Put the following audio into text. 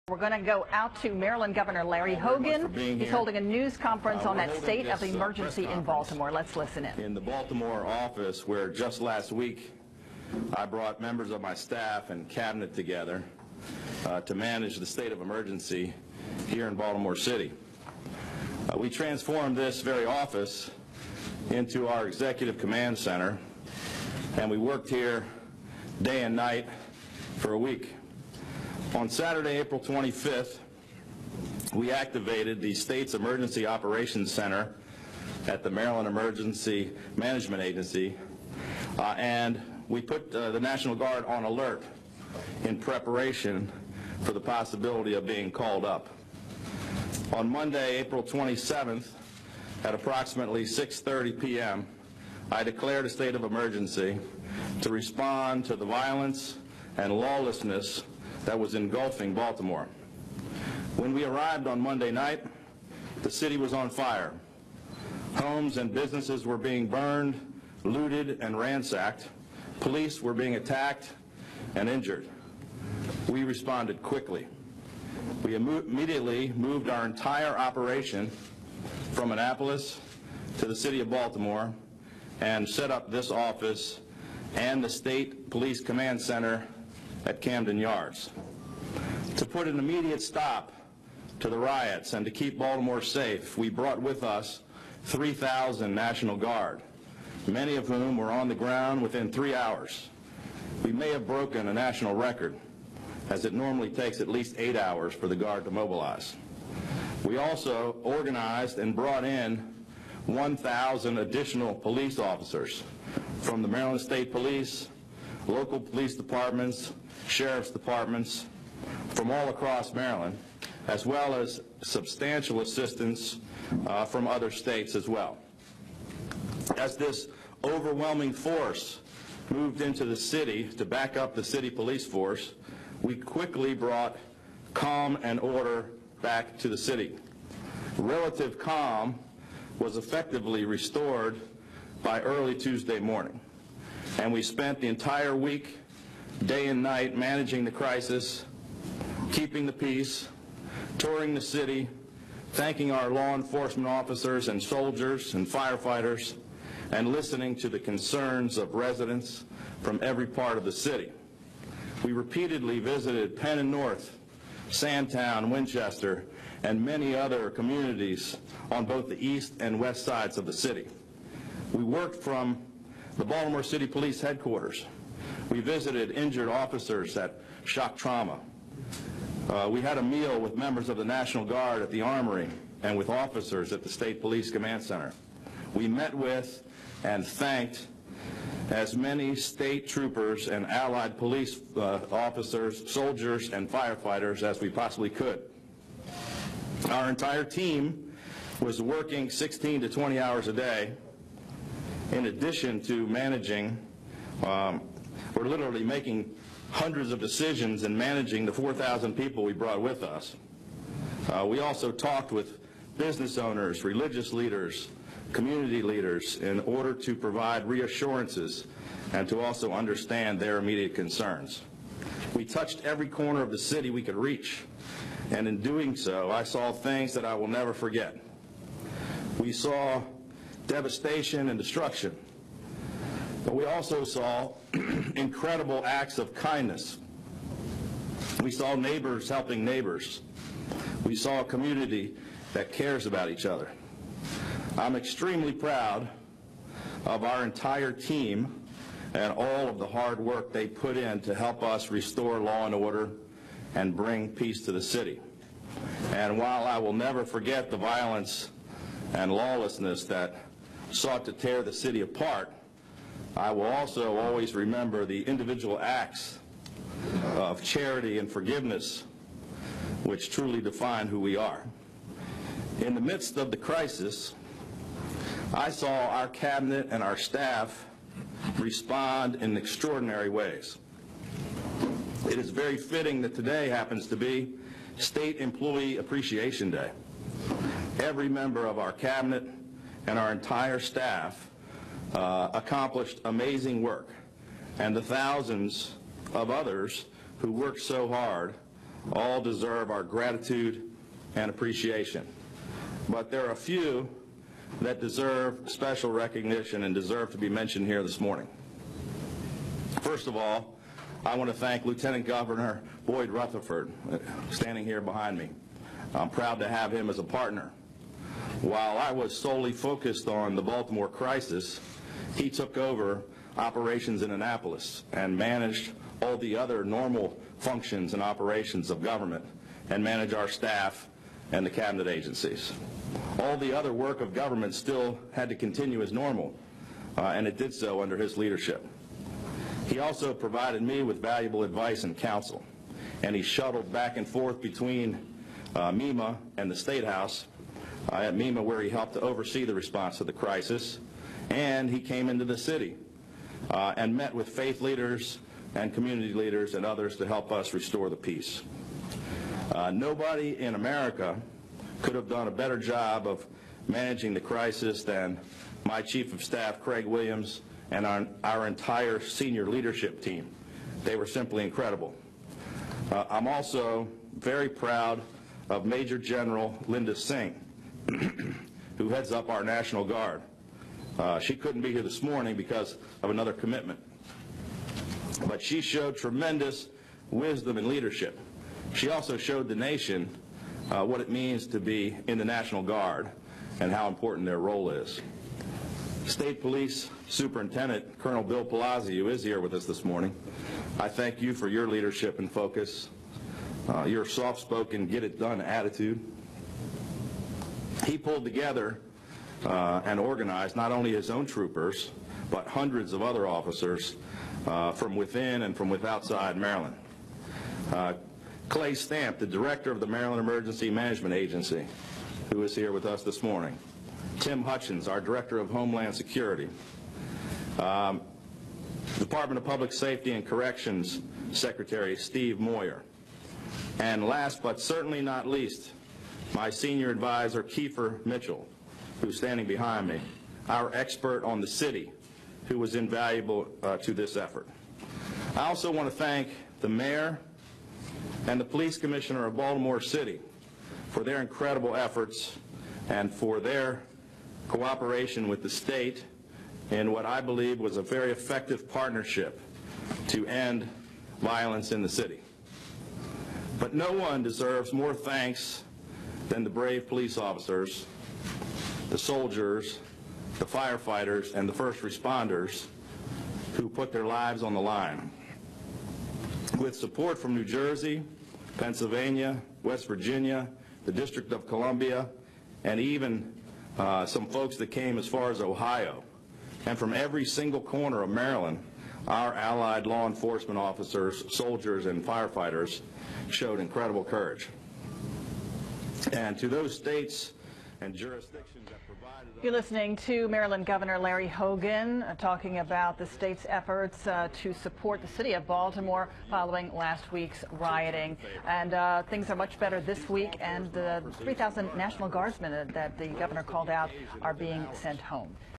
We're going to go out to Maryland Governor Larry Hogan. He's holding a news conference on that state of emergency in Baltimore. Let's listen in. In the Baltimore office, where just last week I brought members of my staff and cabinet together to manage the state of emergency here in Baltimore City. We transformed this very office into our executive command center, and we worked here day and night for a week. On Saturday, April 25th, we activated the state's Emergency Operations Center at the Maryland Emergency Management Agency, and we put the National Guard on alert in preparation for the possibility of being called up. On Monday, April 27th, at approximately 6:30 p.m., I declared a state of emergency to respond to the violence and lawlessness that was engulfing Baltimore. When we arrived on Monday night, the city was on fire. Homes and businesses were being burned, looted, and ransacked. Police were being attacked and injured. We responded quickly. We immediately moved our entire operation from Annapolis to the city of Baltimore and set up this office and the State Police Command Center at Camden Yards. To put an immediate stop to the riots and to keep Baltimore safe, we brought with us 3,000 National Guard, many of whom were on the ground within 3 hours. We may have broken a national record, as it normally takes at least 8 hours for the Guard to mobilize. We also organized and brought in 1,000 additional police officers from the Maryland State Police, local police departments, sheriff's departments from all across Maryland, as well as substantial assistance from other states as well. As this overwhelming force moved into the city to back up the city police force, we quickly brought calm and order back to the city. Relative calm was effectively restored by early Tuesday morning, and we spent the entire week, day and night, managing the crisis, keeping the peace, touring the city, thanking our law enforcement officers and soldiers and firefighters, and listening to the concerns of residents from every part of the city. We repeatedly visited Penn and North, Sandtown, Winchester, and many other communities on both the east and west sides of the city. We worked from the Baltimore City Police Headquarters. We visited injured officers at shock trauma. We had a meal with members of the National Guard at the Armory and with officers at the State Police Command Center. We met with and thanked as many state troopers and allied police officers, soldiers, and firefighters as we possibly could. Our entire team was working 16 to 20 hours a day. In addition to managing, we're literally making hundreds of decisions and managing the 4,000 people we brought with us. We also talked with business owners, religious leaders, community leaders in order to provide reassurances and to also understand their immediate concerns. We touched every corner of the city we could reach, and in doing so, I saw things that I will never forget. We saw devastation and destruction, but we also saw incredible acts of kindness. We saw neighbors helping neighbors. We saw a community that cares about each other. I'm extremely proud of our entire team and all of the hard work they put in to help us restore law and order and bring peace to the city. And while I will never forget the violence and lawlessness that sought to tear the city apart, I will also always remember the individual acts of charity and forgiveness which truly define who we are. In the midst of the crisis, I saw our cabinet and our staff respond in extraordinary ways. It is very fitting that today happens to be State Employee Appreciation Day. Every member of our cabinet and our entire staff accomplished amazing work, and the thousands of others who worked so hard all deserve our gratitude and appreciation. But there are a few that deserve special recognition and deserve to be mentioned here this morning. First of all, I want to thank Lieutenant Governor Boyd Rutherford, standing here behind me. I'm proud to have him as a partner. While I was solely focused on the Baltimore crisis, he took over operations in Annapolis and managed all the other normal functions and operations of government and managed our staff and the cabinet agencies. All the other work of government still had to continue as normal, and it did so under his leadership. He also provided me with valuable advice and counsel, and he shuttled back and forth between MEMA and the State House, at MEMA where he helped to oversee the response to the crisis, and he came into the city and met with faith leaders and community leaders and others to help us restore the peace. Nobody in America could have done a better job of managing the crisis than my Chief of Staff, Craig Williams, and our entire senior leadership team. They were simply incredible. I'm also very proud of Major General Linda Singh, who heads up our National Guard. She couldn't be here this morning because of another commitment, but she showed tremendous wisdom and leadership. She also showed the nation what it means to be in the National Guard and how important their role is. State Police Superintendent Colonel Bill Palazzi, who is here with us this morning, I thank you for your leadership and focus, your soft-spoken, get-it-done attitude. He pulled together and organized not only his own troopers, but hundreds of other officers from within and from outside Maryland. Clay Stamp, the director of the Maryland Emergency Management Agency, who is here with us this morning. Tim Hutchins, our Director of Homeland Security. Department of Public Safety and Corrections Secretary Steve Moyer. And last but certainly not least, my senior advisor Kiefer Mitchell, who's standing behind me, our expert on the city, who was invaluable to this effort. I also want to thank the mayor and the police commissioner of Baltimore City for their incredible efforts and for their cooperation with the state in what I believe was a very effective partnership to end violence in the city. But no one deserves more thanks than the brave police officers, the soldiers, the firefighters, and the first responders who put their lives on the line. With support from New Jersey, Pennsylvania, West Virginia, the District of Columbia, and even some folks that came as far as Ohio, and from every single corner of Maryland, our allied law enforcement officers, soldiers, and firefighters showed incredible courage. And to those states and jurisdictions that provided... You're listening to Maryland Governor Larry Hogan talking about the state's efforts to support the city of Baltimore following last week's rioting. And things are much better this week, and the 3,000 National Guardsmen that the governor called out are being sent home.